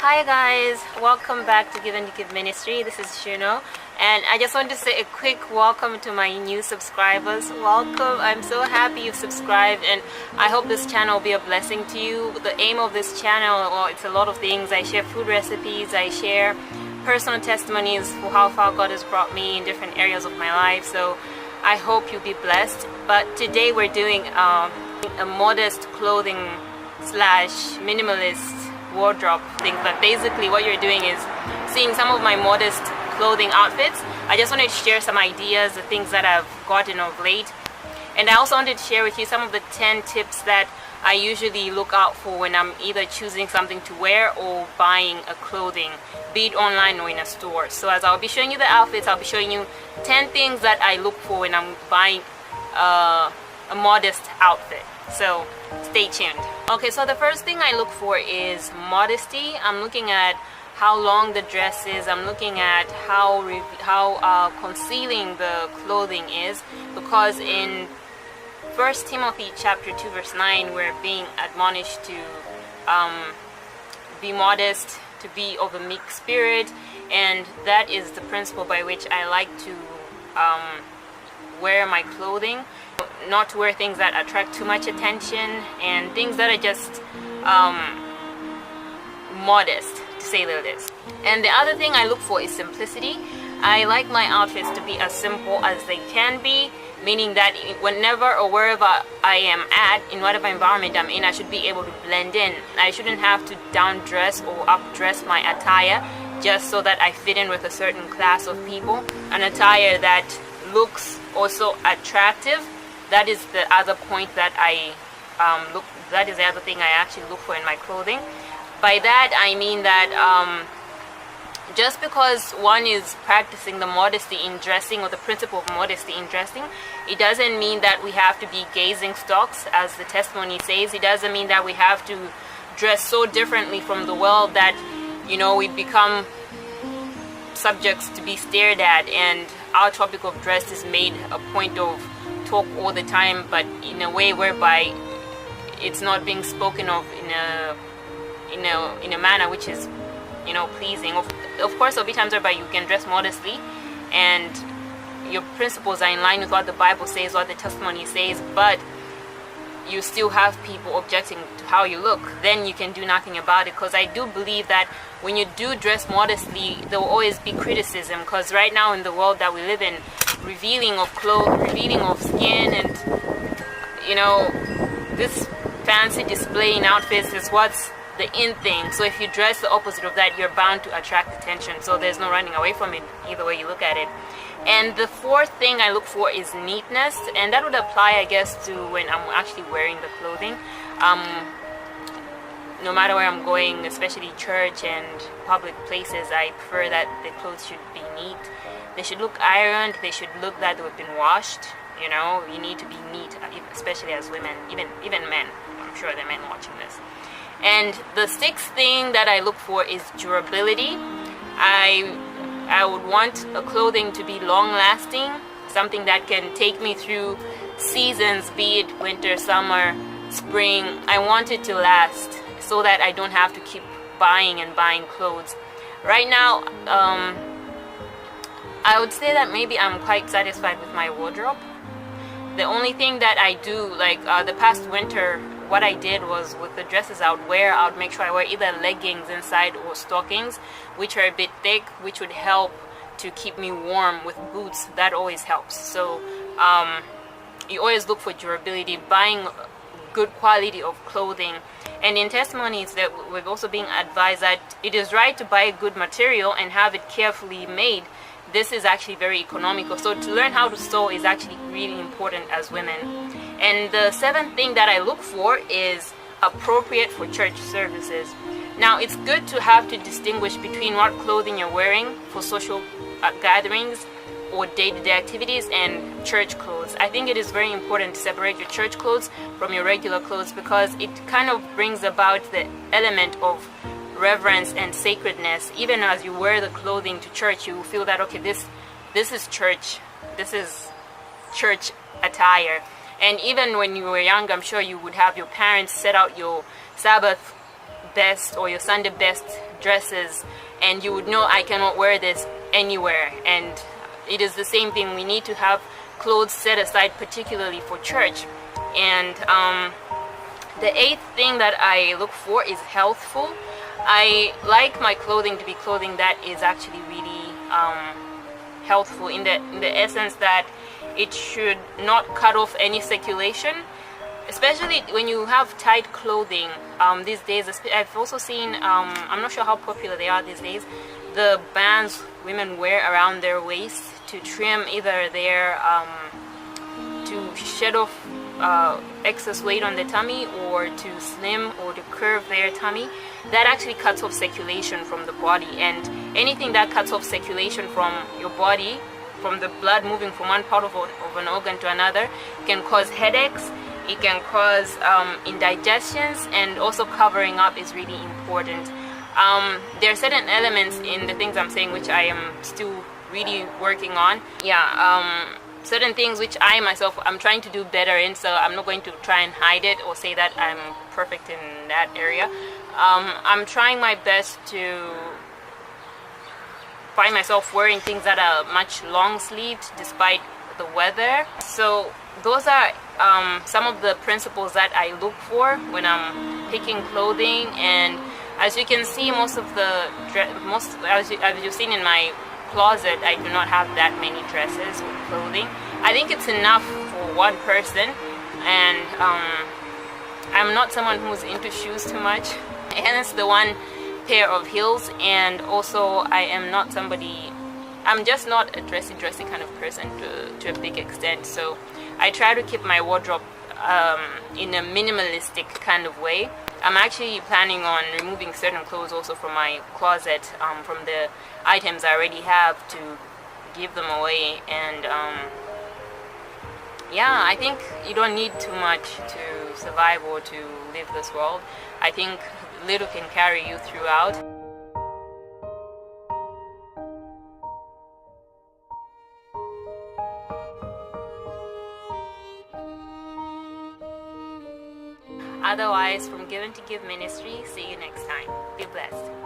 Hi guys, welcome back to Give and Give Ministry. This is Shuno, and I just want to say a quick welcome to my new subscribers. Welcome. I'm so happy you've subscribed, and I hope this channel will be a blessing to you. The aim of this channel, well, it's a lot of things. I share food recipes, I share personal testimonies for how far God has brought me in different areas of my life. So I hope you'll be blessed. But today we're doing a modest clothing slash minimalist wardrobe thing. But basically what you're doing is seeing some of my modest clothing outfits. I just want to share some ideas, the things that I've gotten of late, and I also wanted to share with you some of the 10 tips that I usually look out for when I'm either choosing something to wear or buying a clothing, be it online or in a store. So as I'll be showing you the outfits, I'll be showing you 10 things that I look for when I'm buying a modest outfit. So stay tuned. Okay, so the first thing I look for is modesty. I'm looking at how long the dress is. I'm looking at how concealing the clothing is, because in 1 Timothy chapter 2 verse 9 we're being admonished to be modest, to be of a meek spirit, and that is the principle by which I like to wear my clothing. Not to wear things that attract too much attention and things that are just modest, to say the least. And the other thing I look for is simplicity. I like my outfits to be as simple as they can be, meaning that whenever or wherever I am at, in whatever environment I'm in, I should be able to blend in. I shouldn't have to down dress or up dress my attire just so that I fit in with a certain class of people. An attire that looks also attractive. That is the other point that that is the other thing I actually look for in my clothing. By that I mean that just because one is practicing the modesty in dressing, or the principle of modesty in dressing, it doesn't mean that we have to be gazing stocks, as the testimony says. It doesn't mean that we have to dress so differently from the world that, you know, we become subjects to be stared at, and our topic of dress is made a point of talk all the time, but in a way whereby it's not being spoken of in a manner which is, you know, pleasing. Of course there'll be times whereby you can dress modestly and your principles are in line with what the Bible says, what the testimony says, but you still have people objecting to how you look. Then you can do nothing about it, because I do believe that when you do dress modestly, there will always be criticism, because right now in the world that we live in, revealing of clothes, revealing of skin, and, you know, this fancy display in outfits is what's the in thing. So if you dress the opposite of that, you're bound to attract attention. So there's no running away from it, either way you look at it. And the fourth thing I look for is neatness, and that would apply, I guess, to when I'm actually wearing the clothing. No matter where I'm going, especially church and public places, I prefer that the clothes should be neat. They should look ironed. They should look that they've been washed. You know, you need to be neat, especially as women, even men. I'm sure there are men watching this. And the sixth thing that I look for is durability. I would want a clothing to be long-lasting, something that can take me through seasons, be it winter, summer, spring. I want it to last so that I don't have to keep buying and buying clothes. Right now, I would say that maybe I'm quite satisfied with my wardrobe. The only thing that I do, like the past winter, what I did was, with the dresses I would wear, I would make sure I wear either leggings inside or stockings, which are a bit thick, which would help to keep me warm. With boots, that always helps. So you always look for durability, buying good quality of clothing. And in testimonies that we've also been advised that it is right to buy a good material and have it carefully made. This is actually very economical. So to learn how to sew is actually really important as women. And the seventh thing that I look for is appropriate for church services. Now, it's good to have to distinguish between what clothing you're wearing for social gatherings or day-to-day activities and church clothes. I think it is very important to separate your church clothes from your regular clothes, because it kind of brings about the element of reverence and sacredness. Even as you wear the clothing to church, you feel that, okay, this is church. This is church attire. And even when you were young, I'm sure you would have your parents set out your Sabbath best or your Sunday best dresses, and you would know I cannot wear this anywhere. And it is the same thing. We need to have clothes set aside particularly for church. And the 8th thing that I look for is healthful. I like my clothing to be clothing that is actually really healthful in the essence that it should not cut off any circulation, especially when you have tight clothing these days. I've also seen, I'm not sure how popular they are these days, the bands women wear around their waist to trim either their, to shed off excess weight on the tummy, or to slim or to curve their tummy. That actually cuts off circulation from the body, and anything that cuts off circulation from your body, from the blood moving from one part of an organ to another, can cause headaches, it can cause indigestions, and also covering up is really important. There are certain elements in the things I'm saying which I am still really working on. Certain things which I myself I'm trying to do better in, so I'm not going to try and hide it or say that I'm perfect in that area. I'm trying my best to find myself wearing things that are much long sleeved despite the weather. So those are some of the principles that I look for when I'm picking clothing. And as you can see, as you've seen in my closet, I do not have that many dresses or clothing. I think it's enough for one person, and I'm not someone who's into shoes too much, hence the one pair of heels. And also I am not somebody, I'm just not a dressy kind of person to a big extent. So I try to keep my wardrobe in a minimalistic kind of way. I'm actually planning on removing certain clothes also from my closet, from the items I already have, to give them away. And yeah, I think you don't need too much to survive or to live this world. I think little can carry you throughout. Otherwise, from Given to Give Ministry, see you next time. Be blessed.